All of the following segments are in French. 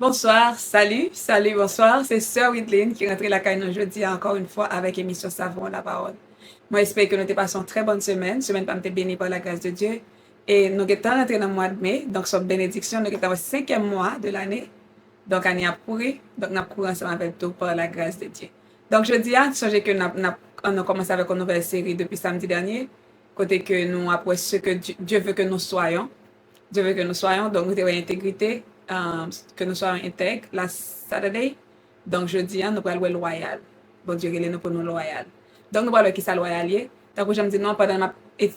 Bonsoir, salut, bonsoir. C'est Sœur Widline qui rentre la caille aujourd'hui encore une fois avec émission Savon la parole. Moi, j'espère que nous te passons une très bonne semaine pas te bénie par la grâce de Dieu. Et nous sommes rentrés dans le mois de mai, donc c'est une bénédiction, nous sommes au 5e mois de l'année. Donc, on a pourri, donc nous couru ensemble avec tout par la grâce de Dieu. Donc, je dis, songez que on a commencé avec une nouvelle série depuis samedi dernier, côté que nous, après ce que Dieu veut que nous soyons. Dieu veut que nous soyons, donc nous avons intégrité, que nous soyons intègres la Saturday. Donc jeudi, nous allons le loyal. Bon Dieu, il nous pour nous loyal. Donc nous allons qui ça loyal. Tant que je me dis non, pendant ma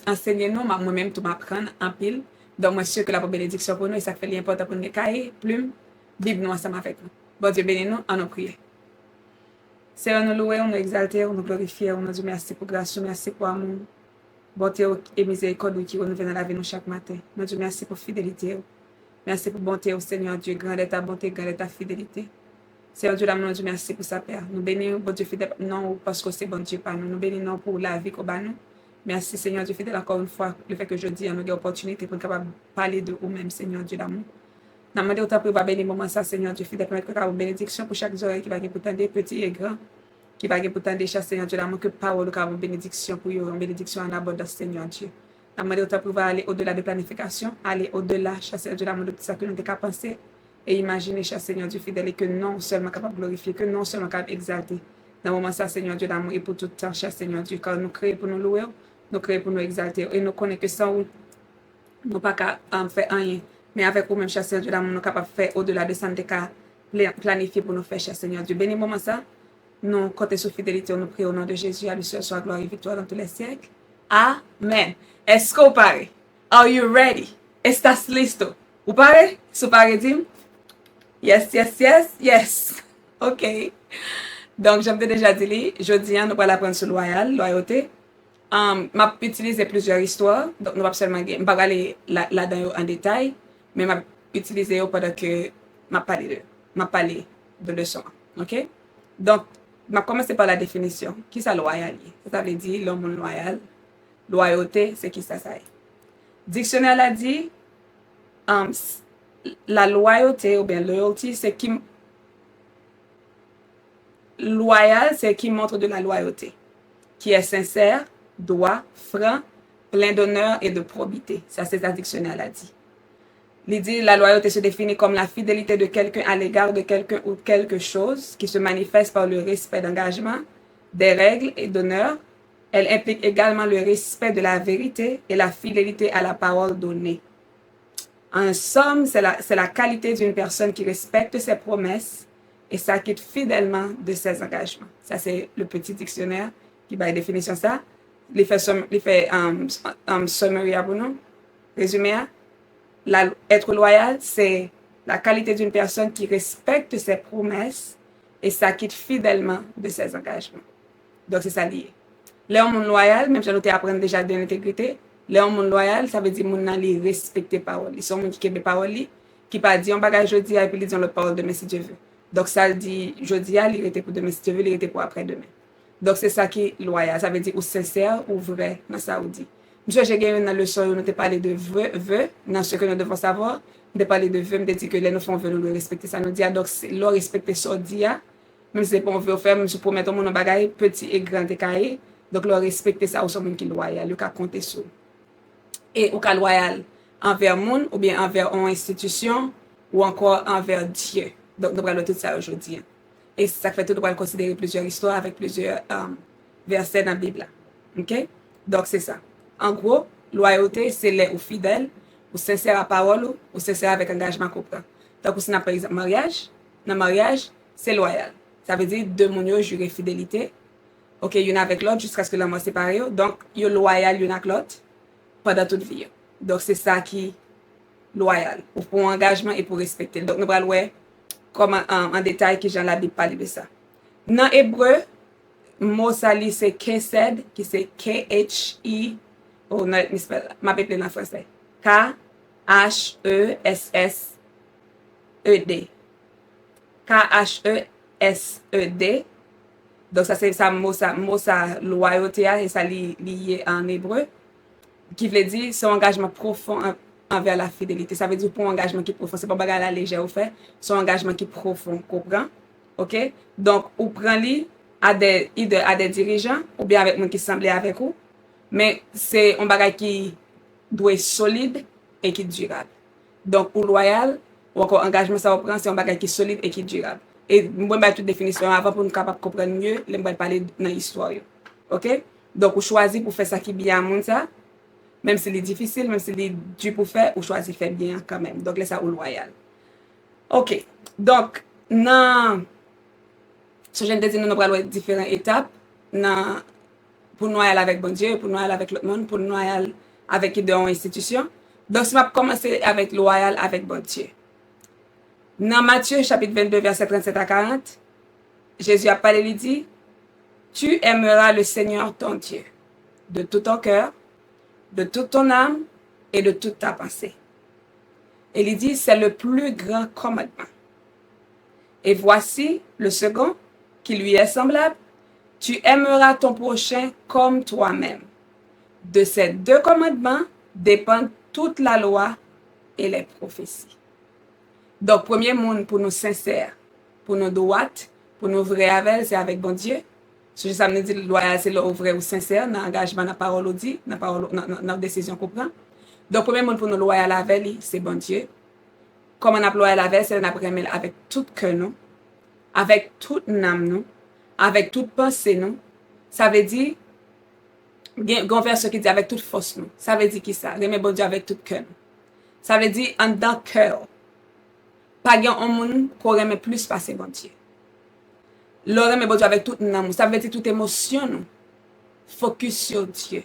enseigner nous, moi-même tout m'apprendre en pile. Donc moi je suis sûr que la bénédiction pour nous, et ça fait l'important pour nous cahiers, plumes, Bible nous ensemble avec nous. Bon Dieu bénis nous en nous prier. Seigneur, nous louer, nous exalter, nous glorifier, nous dire merci pour grâce, merci pour amour. Bonté et miséricorde qui renouvelle dans la vie nous chaque matin. Nous disons merci pour fidélité. Merci pour bonté au Seigneur Dieu. Grande est ta bonté, grande est ta fidélité. Seigneur Dieu, nous disons merci pour sa Père. Nous bénissons, bon Dieu fidèle, non parce que c'est bon Dieu par nous. Nous bénissons pour la vie qu'on a nous. Merci Seigneur Dieu fidèle encore une fois. Le fait que je dis, nous avons l'opportunité pour capable parler de vous-même, Seigneur Dieu d'amour. Nous demandons autant pour bénir moment ça, Seigneur Dieu fidèle, permettre que une bénédiction pour chaque oreille qui va pour tant des petits et grands. Qui va pour tant des chats, Seigneur Dieu d'amour, que parole, une bénédiction pour eux, une bénédiction en abondance, Seigneur Dieu. Nous demandons autant pour aller au-delà de planification, aller au-delà, Seigneur Dieu d'amour, de tout ça que nous avons penser et imaginer, Seigneur Dieu fidèle, et que non seulement capable de glorifier, que non seulement capable d'exalter. Dans le moment ça, Seigneur Dieu d'amour, et pour tout le temps, Seigneur Dieu, car nous créons pour nous louer, nous créons pour nous exalter, et nous connaissons que sans vous, nous pas qu'à faire rien. Mais avec vous-même, Seigneur Dieu d'amour, nous sommes capables de faire au-delà de ça, nous planifier pour nous faire, Seigneur Dieu. Bénis moment ça. Nous comptons sur fidélité, nous prions au nom de Jésus, à lui seul soit gloire et victoire dans tous les siècles. Amen. Est-ce que vous parlez? Are you ready? ¿Estás listo? Vous parlez? Si vous parlez, dis yes. OK. Donc, j'aime déjà dit, jeudi, nous allons apprendre sur loyauté. M'a utilisé plusieurs histoires, donc nous ne pas aller là-dedans en détail, mais m'a utilisé pendant que m'a parlé de leçon. OK? Donc, je vais commencer par la définition. Qui est loyal? Ça veut dire l'homme loyal. Loyauté, c'est qui ça? Dictionnaire a dit la loyauté ou bien loyauté, c'est qui loyal, c'est qui montre de la loyauté, qui est sincère, droit, franc, plein d'honneur et de probité. Ça, c'est ça dictionnaire a dit. L'idée, la loyauté se définit comme la fidélité de quelqu'un à l'égard de quelqu'un ou quelque chose qui se manifeste par le respect d'engagement, des règles et d'honneur. Elle implique également le respect de la vérité et la fidélité à la parole donnée. En somme, c'est la qualité d'une personne qui respecte ses promesses et s'acquitte fidèlement de ses engagements. Ça, c'est le petit dictionnaire qui va définir ça. Il fait summary à vous, résumé. Être loyal, c'est la qualité d'une personne qui respecte ses promesses et s'acquitte fidèlement de ses engagements. Donc, c'est ça lié. L'homme loyal, même si on apprend déjà de l'intégrité, l'homme loyal, ça veut dire qu'il respecte les paroles. Ils sont gens qui aiment les paroles, qui ne pas dire un bagage jeudi et puis ils disent l'autre parole demain si Dieu veut. Donc, ça dit jeudi, il était pour demain si Dieu veut, il était pour après-demain. Donc, c'est ça qui est loyal. Ça veut dire ou sincère ou vrai dans ça ou dit. Monsieur, j'ai gagné une leçon où nous avons parlé de vœux, dans ce que nous devons savoir. Nous avons parlé de vœux, nous avons dit que les nous font vœux, nous devons respecter ça. Nous disons donc, le respecter ça, même si c'est pas un vœu faire, même si promet au monde un bagage petit et grand décaillé. Donc, le respecter ça, ou sont monde qui est loyal, le cas compter sur. Et ou cas loyal envers le monde, ou bien envers une institution, ou encore envers Dieu. Donc, nous allons tout ça aujourd'hui. Et ça fait tout, nous allons considérer plusieurs histoires avec plusieurs versets dans la Bible. OK? Donc, c'est ça. En gros, loyauté, c'est les ou fidèle, ou sincère à parole, ou sincère avec engagement qu'on prend. Donc, si on a par exemple mariage, dans le mariage, c'est loyal. Ça veut dire deux mondes jurent fidélité. OK, il y en a avec l'autre jusqu'à ce que l'amour sépare. Donc, il y a loyal, il y en a avec l'autre pendant toute vie. Donc, c'est ça qui est loyal, pour engagement et pour respecter. Donc, nous allons voir comme en détail qui j'en la Bible parle de ça. Dans l'hébreu, mot sali c'est kesed, qui c'est K-H-I, oh non, ma Bible en français. K-H-E-S-S-E-D. K-H-E-S-E-D. Donc, ça, c'est ça, mot ça, loyauté, et ça lié en hébreu, qui veut dire son engagement profond envers la fidélité. Ça veut dire pour un engagement qui est profond. C'est pas bagarre la légère ou fait. C'est un engagement qui est profond. Comprends? OK? Donc, ou prend li à des dirigeants ou bien avec monde qui semblait avec vous. Mais c'est un bagage qui doit être solide et qui est durable. Donc, ou loyal, ou encore engagement, ça va prendre, c'est un bagage qui est solide et qui est durable. Et moi, je vais toute définition avant pour nous capables de comprendre mieux, je vais parler dans l'histoire. OK? Donc, ou choisit pour faire ça qui est bien à monde ça, même si c'est difficile, même si c'est dur pour faire, ou choisit faire bien quand même. Donc, là, ça ou loyal. OK. Donc, non, ce que je viens de dire, nous avons différentes étapes. Non, pour nous aller avec bon Dieu, pour nous aller avec l'autre monde, pour nous aller avec une institution. Donc, je vais commencer avec loyal avec bon Dieu. Dans Matthieu, chapitre 22, verset 37 à 40, Jésus a parlé, il dit, tu aimeras le Seigneur ton Dieu de tout ton cœur, de toute ton âme et de toute ta pensée. Et il dit, c'est le plus grand commandement. Et voici le second, qui lui est semblable, tu aimeras ton prochain comme toi-même. De ces deux commandements dépendent toute la loi et les prophéties. Donc, premier monde pour nous sincères, pour nous droites, pour nous vrais avec, c'est avec bon Dieu. Ce que ça me dit, loyal, c'est le vrai ou sincère, dans l'engagement, dans la parole ou dit, dans la décision qu'on prend. Donc, premier monde pour nous loyal avec, c'est bon Dieu. Comme on a loyal avec, c'est on a avec tout cœur nous, avec toute âme nous, avec toute pensée nous. Ça veut dire, gon verset qui dit avec toute force nous. Ça veut dire qui ça? Remet bon Dieu avec tout cœur. Ça veut dire en dans cœur. Pas gen un monde qu'on remet plus passer bon Dieu. Le remet bon Dieu avec toute âme. Ça veut dire toute émotion nous. Focus sur Dieu.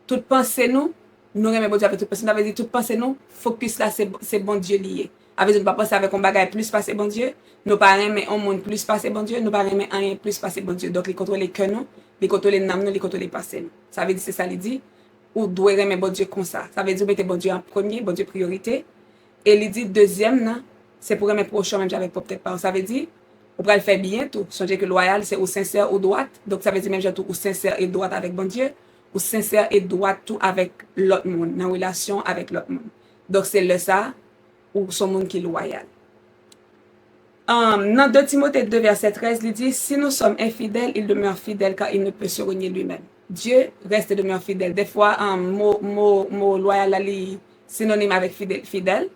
Toute pensée nous remet bon Dieu avec toute pensée. Ça veut dire toute pensée nous, focus là c'est bon Dieu lié. Avec nous pas penser avec un bagage plus passer bon Dieu. Nous pas remet un monde plus passer bon Dieu, nous pas remet rien plus passer bon Dieu. Donc les contrôler cœur nous, les contrôler l'âme nous, les contrôler passé nous. Ça veut dire c'est ça il dit ou doit remettre bon Dieu comme ça. Ça veut dire mettre bon Dieu en premier, bon Dieu priorité. Et il dit deuxième là, c'est pour remettre prochain même avec peut-être pas. Ça veut dire on va le faire bien tout. Songez que loyal c'est au sincère ou droite. Donc ça veut dire même tout ou sincère et droite avec bon Dieu, ou sincère et droite tout avec l'autre monde, dans relation avec l'autre monde. Donc c'est le ça ou son monde qui est loyal. Dans 2 Timothée 2, verset 13, il dit, si nous sommes infidèles, il demeure fidèle car il ne peut se renier lui-même. Dieu reste et demeure fidèle. Des fois, mot loyal est synonyme avec fidèle.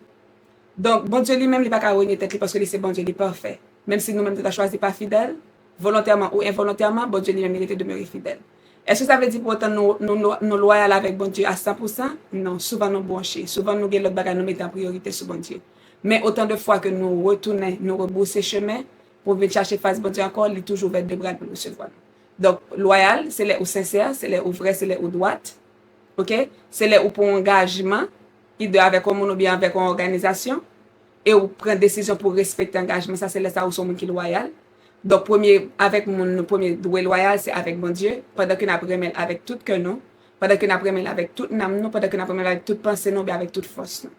Donc, bon Dieu lui-même, il ne va pas renier tête parce que c'est bon Dieu, il est parfait. Même si nous-mêmes, nous avons choisi pas fidèle, volontairement ou involontairement, bon Dieu lui-même, il était demeuré fidèle. Est-ce que ça veut dire pour autant nous loyal avec bon Dieu à 100%? Non, souvent nous branchés. Souvent nous avons l'autre bagage, nous mettons en priorité sur bon Dieu. Mais autant de fois que nous retournons, nous rebrousser chemin pour venir chercher face bon Dieu encore, il est toujours vers deux bras pour nous recevoir. Donc, loyal, c'est les ou sincère, c'est les ou vrai, c'est les ou droite. OK? C'est les ou pour engagement, il doit avec un monde ou bien avec une organisation, et ou prendre décision pour respecter l'engagement, ça c'est les ça ou son monde qui est loyal. Donc, premier doué loyal, c'est avec mon Dieu, pendant que nous apprenons avec tout que nous, pendant que nous apprenons avec toute âme nous, pendant que nous apprenons avec toute pensée nous, bien avec toute force nous.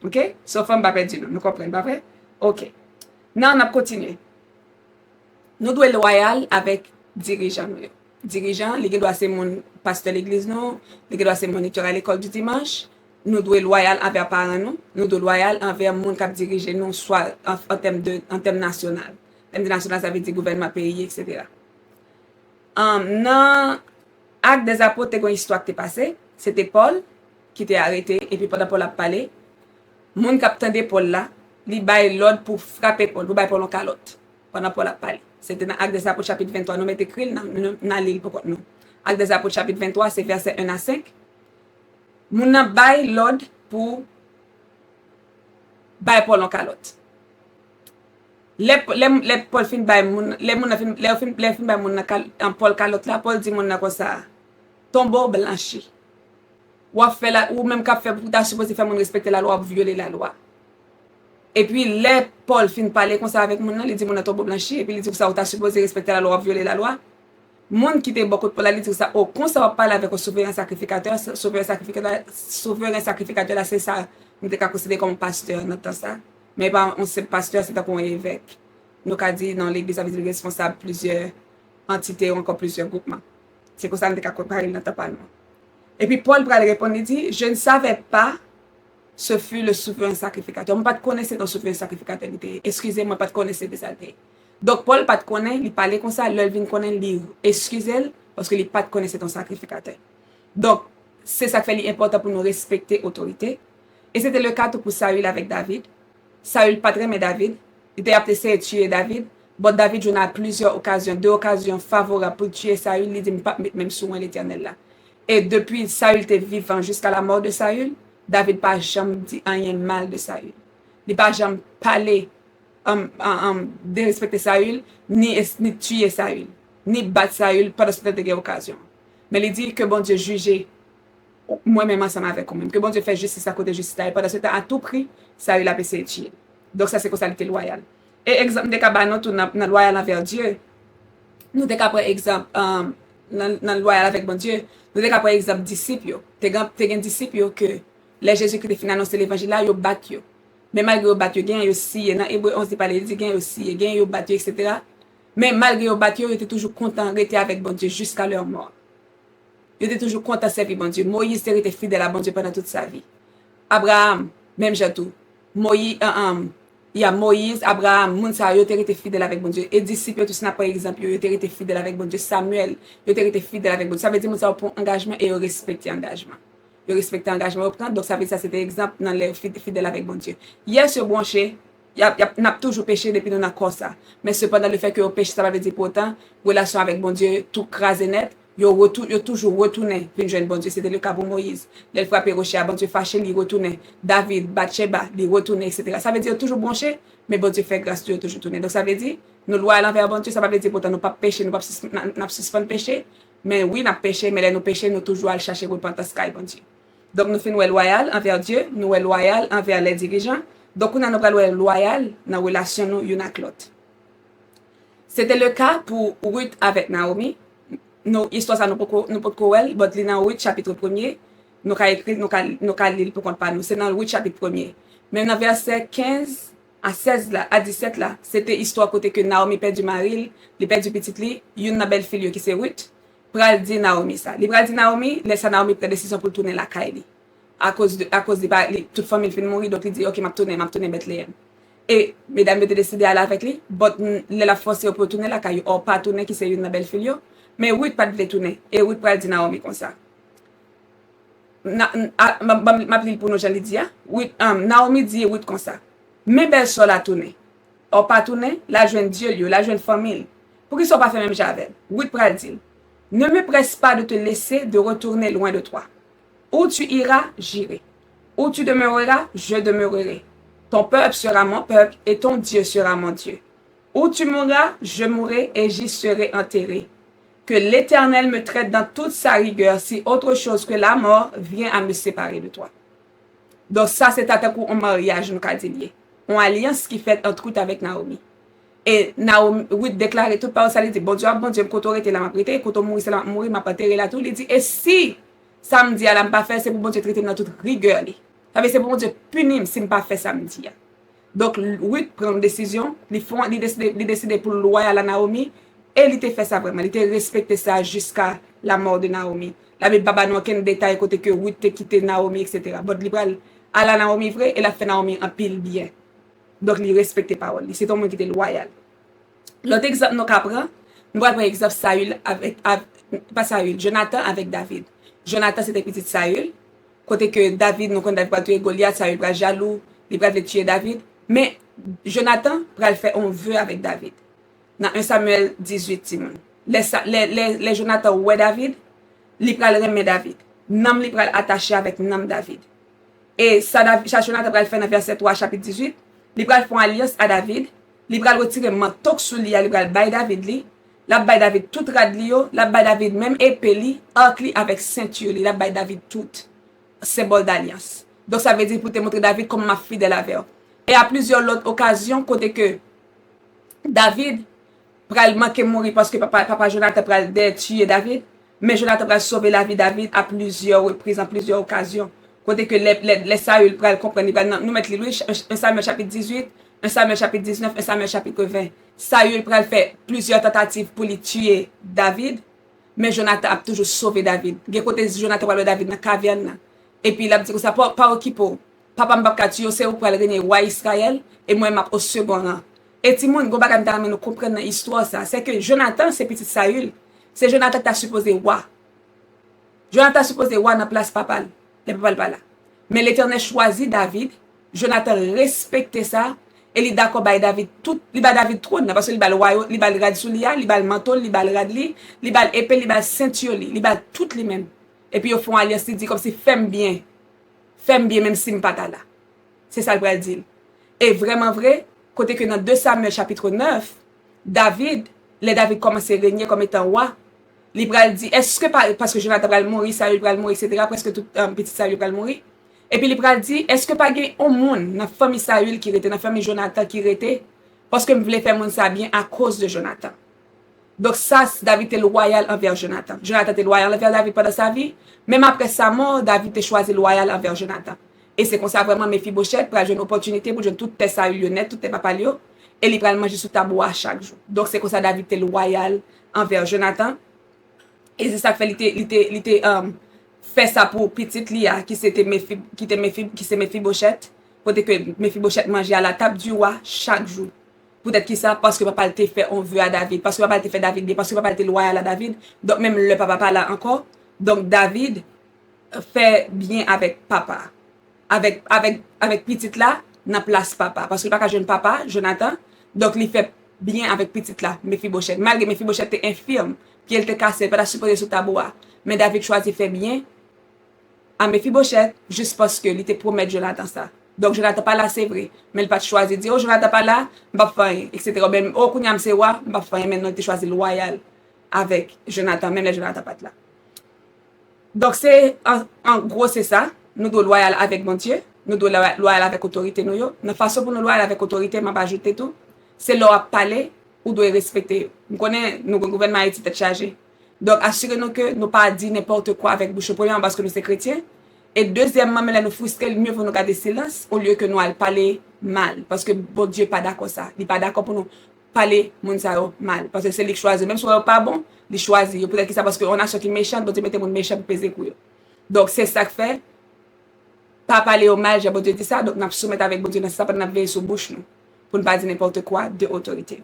OK? Sauf on va perdre nous comprenons, pas vrai? OK. Now, on a continué. Nous devons être loyal avec dirigeants. Dirigeants, les doivent être mon pasteur de l'église, les doivent être moniteur à l'école du dimanche. Nous devons être loyal envers parents nous, nous devons être loyal envers monde qui dirige nous, soit en termes national. En termes national, ça veut dire gouvernement pays, etc. Dans Acte des Apôtres, une histoire qui est passée, c'était Paul qui était arrêté, et puis pendant Paul a parlé, moun qui attendait Paul là, il baille l'ordre pour frapper Paul, pour bailler Paul en calotte, pendant Paul a parlé. C'était dans Acte des Apôtres chapitre 23, nous mettons écrit dans le livre pour nous. Acte des Apôtres chapitre 23, c'est verset 1 à 5. Moun nan baille l'ordre pour bailler Paul en calotte. Les Paul fin baille moun, les fin baille moun en Paul calotte là, Paul dit moun nan comme ça, tombeau blanchi. Ou même qu'à faire pour ta supposé faire mon respecter la loi ou violer la loi. Et puis les Paul fin parler comme ça avec mon nan, il dit mon nan tombeau blanchi et puis il dit ça ou ta supposé respecter la loi ou violer la loi. Monde qui était beaucoup de Paul il dit ça oh quand ça va parler avec un souverain sacrificateur là c'est ça on était considéré comme pasteur dans temps ça. Mais pas on sait pasteur c'est comme un évêque. Nous qu'a dit dans l'église ça veut dire responsable plusieurs entités ou encore plusieurs groupements. C'est comme ça on était parler dans temps parlement. Et puis Paul pour répondre, il dit, je ne savais pas ce fut le souverain sacrificateur. Je ne connais pas ton souverain sacrificateur. Excusez-moi, pas de connaître de ça. Donc, Paul pas de connaître, il parlait comme ça, l'œil vient connaître le livre. Excusez-le, parce qu'il pas de connaître ton sacrificateur. Donc, c'est ça qui fait important pour nous respecter l'autorité. Et c'était le cas tout pour Saül avec David. Saül pas très aimé David. Il était appelé à tuer David. Bon, David, j'en ai plusieurs occasions, 2 occasions favorables pour tuer Saül. Il dit, pas mettre même sous moi l'éternel là. Et depuis Saül était vivant jusqu'à la mort de Saül, David n'a jamais dit rien mal de Saül. Il n'a jamais parlé de respecter Saül, ni tuer Saül, ni battre Saül pendant cette occasion. Mais il dit que bon Dieu jugeait moi-même ensemble avec moi-même, que bon Dieu fait justice à côté de justice. Et pendant ce temps, à tout prix, Saül a essayé de tuer. Donc ça, c'est comme ça qu'il était loyal. Et exemple de Kabano, tout dans loyal envers Dieu, nous avons après exemple dans le loyal avec bon Dieu, nous avons après exemple disciples. Tu as des disciples que les Jésus-Christ fin annoncer l'évangile là, ils battent. Mais malgré ils battent, ils aussi, dans Hébreu 11, il parle, il dit ils aussi, ils battent, etc. Mais malgré ils battent, ils étaient toujours contents d'être avec bon Dieu jusqu'à leur mort. Ils étaient toujours contents de servir bon Dieu. Moïse était fidèle à bon Dieu pendant toute sa vie. Abraham, même Jatou. Moïse, il y a Moïse, Abraham, Mounsa, ils étaient fidèles avec bon Dieu. Et disciples, tout ça, par exemple, ils étaient fidèles avec bon Dieu. Samuel, ils étaient fidèles avec bon Dieu. Ça veut dire que Mounsa prend engagement et ils respectent l'engagement. Ils respectent l'engagement. Donc, ça veut dire que ça, c'était exemple dans les fidèles avec bon Dieu. Hier, sur branché, il n'a toujours péché depuis nous avons ça. Mais cependant, le fait que péché, ça veut dire pourtant, relation avec bon Dieu, tout crasé net. Ils toujours retourné pour joindre bon Dieu. C'était le cas pour Moïse. Il frappait rocher à bon Dieu fâché, il retournait. David, Bathsheba, il retournait, etc. Ça veut dire toujours branché, mais bon Dieu fait grâce, Dieu toujours tourné. Donc ça veut dire, nous loyal envers bon Dieu, ça veut dire pourtant nous pas péché, nous pas suspendre péché, mais oui, nous péché, mais là nous péché, nous toujours aller chercher repentance à bon Dieu. Donc nous faisons loyal envers Dieu, nous sommes loyal envers les dirigeants. Donc nous sommes loyal dans la relation nous une avec l'autre. C'était le cas pour Ruth avec Naomi. Nos histoires ça nous pas coel but dans Ruth chapitre 1er nous ca écrit nous ca lire pour compte pas nous c'est dans Ruth chapitre 1er même dans verset 15 à 16 là à 17 là c'était histoire côté que Naomi perd du mari il perd du petit li une belle fille qui c'est Ruth pral dit Naomi ça il pral dit Naomi laisse Naomi prendre décision pour tourner la caille à cause de toute famille fin mourir donc il dit OK m'a tourner Bethléem et mesdames étaient décidé à aller avec lui but la forcer pour tourner la caille ou pas tourner qui c'est une belle fille. Mais Ruth pas de tourner. Et Ruth pas dit Naomi comme ça. Ma pile pour nous, j'allais dire. Naomi dit Ruth comme ça. Mais belle soeur la tourner. Ou pas tourner, la jeune Dieu, la jeune famille. Pour qu'ils ne soient pas fait même j'avais. Ruth pas dit. Ne me presse pas de te laisser de retourner loin de toi. Où tu iras, j'irai. Où tu demeureras, je demeurerai. Ton peuple sera mon peuple et ton Dieu sera mon Dieu. Où tu mourras, je mourrai et j'y serai enterré. Que l'Éternel me traite dans toute sa rigueur si autre chose que la mort vient à me séparer de toi. Donc ça, c'est un mariage, nous dit. Une alliance qui fait entre Ruth avec Naomi. Et Naomi, Ruth déclare tout par ça, il dit, bon Dieu, quand on était là, m'a prêté, quand on mourit, c'est là, mourir, m'a pas terré là, tout. Il dit, et si samedi, elle m'a pas fait, c'est pour bon Dieu traiter dans toute rigueur. Ça veut dire, c'est pour bon Dieu punir si je pas fait samedi. Donc, Ruth prend une décision, il décide pour loyal à Naomi. Et il était fait ça vraiment, il était respecté ça jusqu'à la mort de Naomi. La Bible n'a pas aucun détail côté que Ruth a quitté Naomi, etc. Mais il a la Naomi vrai, et il a fait Naomi en pile bien. Donc il respectait parole. C'est un monde qui était loyal. L'autre exemple nous apprend, nous avons par exemple Saül avec pas Saül, Jonathan avec David. Jonathan c'était petit Saül. Côté que David nous connaît pas tuer Goliath, Saül va jaloux, il va tuer David. Mais Jonathan va faire un vœu avec David. Dans 1 Samuel 18, Simon. Les Jonathan ouais David, li pral remet David. Nam li pral attaché avec Nam David. Et ça Jonathan pral faire dans verset 3 chapitre 18, li pral font alliance à David, li pral retirer manteau sous li, li pral bay David li, la bay David tout rad li yo, la bay David même épée li, arc li avec ceinture li, la bay David tout symbole d'alliance. Donc ça veut dire pour te montrer David comme ma fidèle avec. Et à plusieurs autres occasions côté que David pral manquer mourir parce que papa Jonathan pral tuer David, mais Jonathan pral sauver la vie de David à plusieurs reprises, en plusieurs occasions. Côté que les Saül pral comprendre, nous mettre les 1 Samuel chapitre 18, 1 Samuel chapitre 19, 1 Samuel chapitre 20. Saül pral fait plusieurs tentatives pour lui tuer David, mais Jonathan a toujours sauvé David. Côté Jonathan pral David dans caverne et puis il a dit que ça pas occupé. papa m'a pas tué, c'est ou pour le roi Israël, et moi, m'a au second rang. Et tout le monde, nous comprendre l'histoire, ça. C'est que Jonathan, c'est petit Saül. C'est Jonathan qui a supposé roi. Jonathan supposé roi dans la place papale. Le papa pas là. Mais l'Éternel choisit David. Jonathan respectait ça. Et il d'accord avec David tout, il bat David trône parce que il bat le royaume, il bat le rad sous lia, il bat le manteau, il bat le rad li, il bat l'épée, il bat ceinture, il bat tout les mêmes. Et puis au fond alliance il dit comme si femme bien même si m'pas là. C'est ça le vrai dire. Et vraiment vrai, côté que dans 2 Samuel chapitre 9, David, David commence à régner comme étant roi. Libral dit, est-ce que parce que Jonathan va mourir, Saül va mourir, etc., presque tout petit Saül va mourir. Et puis Libral dit, est-ce que pas gain au monde, dans la famille Saül qui était, dans la famille Jonathan qui était, parce que je voulais faire mon ça bien à cause de Jonathan. Donc ça, David était loyal envers Jonathan. Jonathan était loyal envers David pendant sa vie. Même après sa mort, David a choisi loyal envers Jonathan. Et c'est comme ça vraiment Mephibosheth pour avoir une opportunité pour jouer toutes tes Saül net, toutes tes papas Lio, et il va manger sous ta bois chaque jour. Donc c'est comme ça David était loyal envers Jonathan. Et c'est ça fait il était fait ça pour petite Lia qui s'est Mephibosheth pour que Mephibosheth mangeait à la table du roi chaque jour. Peut-être que ça parce que papa était fait on veut à David, parce que papa était fait David, parce que papa était loyal à David. Donc même le papa pas là encore. Donc David fait bien avec papa. Avec petite là, dans place papa parce que pas jeune papa, Jonathan. Donc il fait bien avec petite là, Mephibosheth. Malgré Mephibosheth était infirme, puis elle était cassée, pas supposé sous ta bois. Mais David choisit faire bien à Mephibosheth juste parce que il était promet Jonathan ça. Donc Jonathan pas là c'est vrai, mais il pas choisi dire oh Jonathan pas là, m'pa faire etc. Ben oh kounyam c'est roi, m'pa faire maintenant il choisi loyal avec Jonathan même les Jonathan pas là. Donc c'est en gros c'est ça, nous doit loyal avec mon Dieu, nous doit loyal avec autorité nous yo. La façon pour nous loyal avec autorité m'a pas ajouter tout, c'est leur parler ou doit respecter. Nous connaît nous gouvernement Haïti tête chargé. Donc assurez-nous que nous pas dire n'importe quoi avec bouche premièrement parce que nous sommes chrétiens. Et deuxièmement, mais là, nous frustrer, mieux pour nous garder silence au lieu que nous allons parler mal. Parce que bon Dieu n'est pas d'accord ça. Il n'est pas d'accord pour nous parler mal. Parce que c'est lui qui choisit. Même si on n'est pas bon, il choisit. Peut-être que ça parce qu'on a ceux qui sont méchants, bon Dieu mette mon méchant pour peser couille. Donc c'est ça que fait. Pas parler au mal, j'ai bon Dieu dit ça. Donc nous soumettons avec bon Dieu dans ça, pour nous veiller sur bouche nous. Pour ne pas dire n'importe quoi de autorité.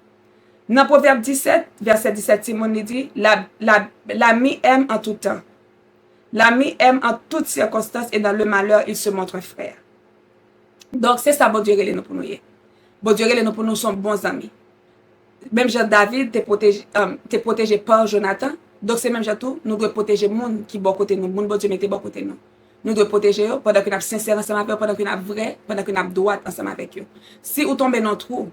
Dans Proverbe 17, verset 17, Simon dit, l'ami aime en tout temps. L'ami aime en toutes circonstances et dans le malheur, il se montre un frère. Donc, c'est ça, bon Dieu, nous pour nous. Bon Dieu, nous pour nous sommes bons amis. Même Jean David, t'es protégé par Jonathan. Donc, c'est même Jean tout, nous devons protéger le monde qui est bon côté nous. Le monde, bon Dieu, mettez bon côté nous. Nous devons protéger eux pendant que nous sommes sincères ensemble avec eux, pendant que nous sommes vrais, pendant que nous sommes droits ensemble avec eux. Si vous tombez dans le trou,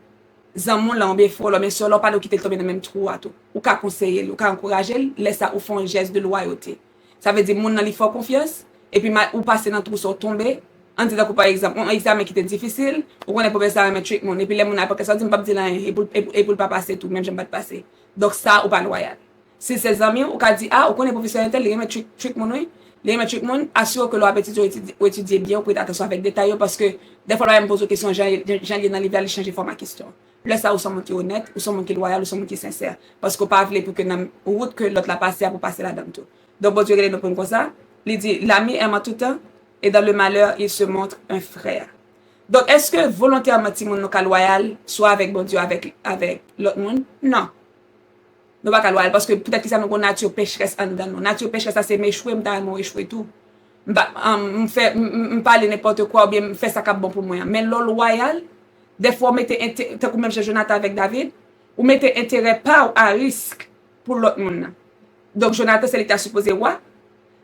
Zamon là on bien fort là mais sur là pas de quitter tomber dans même trou à tout. Ou ka conseiller, ou ka encourager, laisse ça ou font un geste de loyauté. Ça veut dire moun nan li fort confiance et puis ou passer dans trou sur tomber. En disant que par exemple, un examen qui était difficile, ou on est professeur mais trick mon et puis les moun après ça dit pas dire rien et pour pas passer tout, même j'aime pas passer. Donc ça ou pas loyal. Si ses amis ou ka dit ah ou connaît professeur intel, il met trick mon oui. Les métriques monde assure que leur étudier bien ou prêter attention avec détail parce que des fois là me pose une question j'ai dans livre aller changer format question. Là ça ou sont qui honnête ou sont qui loyal ou sont qui sincère parce qu'on pas veut pour que dans route que l'autre la passer pour passer là-dedans tout. Donc bon Dieu nous prend comme ça, il dit l'ami aime en tout temps et dans le malheur il se montre un frère. Donc est-ce que volontairement ti monde nous loyal soit avec bon Dieu avec l'autre monde? Non. Nous pas loyal parce que peut-être que ça nous nature pécheresse en dedans nous. Nature pécheresse ça c'est m'échouer m'ta échouer tout. Me parler n'importe quoi ou bien me faire ça cap bon pour moi. Mais le loyal des fois mettez comme même Jonathan avec David ou mettez intérêt pas à risque pour l'autre monde. Donc Jonathan c'est l'état supposé roi,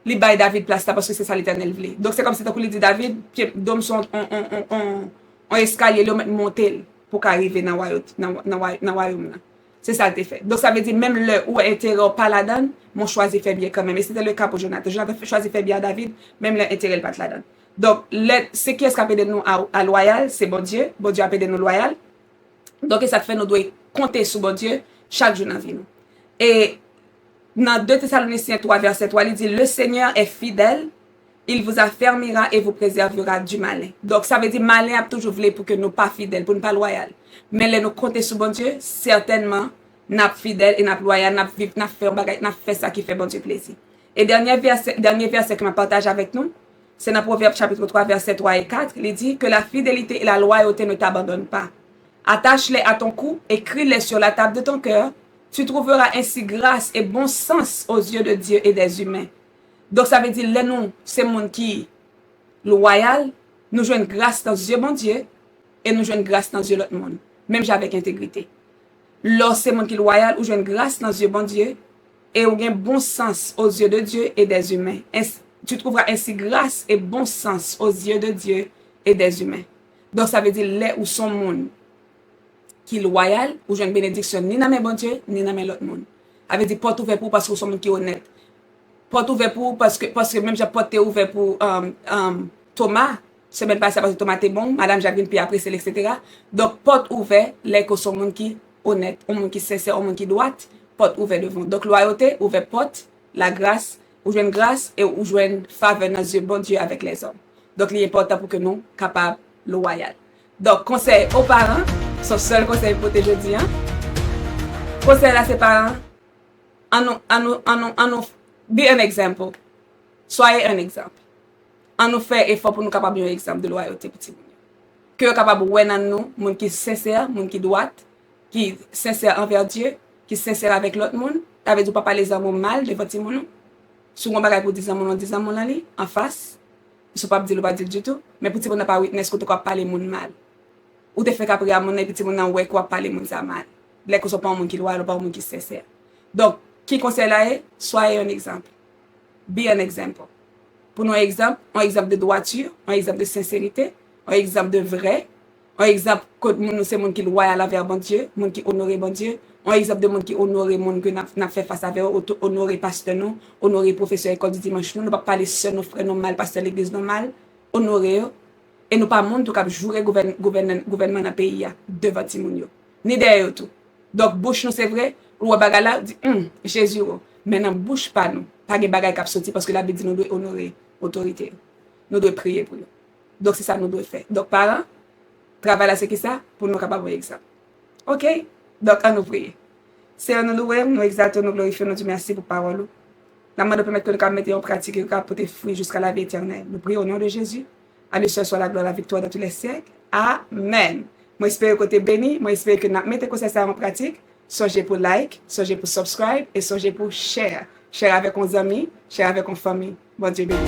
li bail David place là parce que c'est ça l'Éternel voulait. Donc c'est comme si il dit David dom son on escalier le monter pour arriver dans royaume. C'est ça le fait. Donc ça veut dire même le où intérêt pas là-dedans, mon choisi fait bien quand même. Et c'était le cas pour Jonathan. Jonathan choisi fait bien David, même l'intérêt pas là-dedans. Donc ce qui est capable de nous à loyal, c'est bon Dieu. Bon Dieu appelle de nous loyal. Donc ça fait nous doit compter sur bon Dieu chaque jour dans la vie nous. Et dans 2 Thessaloniciens 3 verset 3, il dit le Seigneur est fidèle, il vous affermira et vous préservera du malin. Donc ça veut dire malin a toujours voulu pour que nous pas fidèles, pour ne pas loyal. Mais les nous compter sur bon Dieu, certainement n'a fidèle et n'a loyal, n'a fait ça qui fait bon Dieu plaisir. Et dernier verset que je partage avec nous, C'est dans Proverbe chapitre 3, versets 3 et 4. Il dit que la fidélité et la loyauté ne t'abandonnent pas. Attache-les à ton cou, écris-les sur la table de ton cœur. Tu trouveras ainsi grâce et bon sens aux yeux de Dieu et des humains. Donc ça veut dire, les nous, c'est monde qui loyal, nous jouons grâce dans Dieu, bon Dieu, et nous jouons grâce dans Dieu l'autre monde, même avec intégrité. Lorsque c'est monde qui loyal, ou jouons grâce dans Dieu, bon Dieu, et ou gain bon sens aux yeux de Dieu et des humains. Tu trouveras ainsi grâce et bon sens aux yeux de Dieu et des humains. Donc ça veut dire, les ou son monde qui est loyal, ou jouons bénédiction ni dans mes bon Dieu, ni dans mes l'autre monde. Ça veut dire porte ouverte pour parce que son monde qui est honnête. Porte ouverte pour parce que même j'ai porte ouverte pour Thomas, semaine passée parce que Thomas était bon, Madame Jacqueline puis après c'est etc. Donc porte ouverte les que son monde qui honnête, un monde qui sincère, un monde qui droit, porte ouverte devant. Donc loyauté, ouvert porte, la grâce, ou jouer une grâce et ou jouer une faveur dans Dieu, bon Dieu avec les hommes. Donc il est important pour que nous capables loyal. Donc conseil aux parents, son seul conseil pour aujourd'hui, hein. Conseil à ses parents, be un exemple. Soyez un exemple. On nous fait effort pour nous capables de un exemple de loyauté petit. Que nous capable de dans nous, monde qui sincère, monde qui droit, qui sincère envers Dieu, qui sincère avec l'autre monde. Avec du pas parler les amours mal de votre monde. Si on bagaille pour dire amour, on dit amour là en face. Je ne pas dire le pas dire du tout, mais petit monde n'a pas witness que tu parler monde mal. Ou te fait qu'après mon petit monde ouais quoi parler monde ça mal. Les que sont pas un monde qui loyal, pas un monde qui sincère. Donc qui conseille là est soyez un exemple. Be an example. Pour nous, un exemple de droiture, un exemple de sincérité, un exemple de vrai, un exemple que nous c'est monde qui loyal envers bon Dieu, monde qui honore bon Dieu, un exemple de monde qui honore monde que n'a fait face avec honorer pasteur nous, honorer professeur école du dimanche nous, pas parler seul nos frères nous mal, pasteur l'église nous mal, honorer et nous pas monde tout cap jouer gouvernement dans pays devant Timonio. Ni derrière tout. Donc bouche nous c'est vrai, ou bagala dit Jésus mais nan bouche pas nous. Pas de bagay qui sorti parce que la Bible dit nous devons honorer l'autorité. Nous devons prier pour eux. Donc c'est ça nous devons faire. Donc parents, travaillez à ce qui ça pour nous capables de ça. OK? Donc à nous prier. Seigneur, nous louons, nous exaltons, nous glorifions, nous disons merci pour parole. La main de permettre que nous puissions mettre en pratique et que porter fruit jusqu'à la vie éternelle. Nous prions au nom de Jésus. À lui seul soit la gloire, la victoire dans tous les siècles. Amen. Moi j'espère que tu es béni. Moi j'espère que nous mettons ça en pratique. Songez pour like, songez pour subscribe et songez pour share. Share avec vos amis, share avec vos familles. Bon Dieu béni.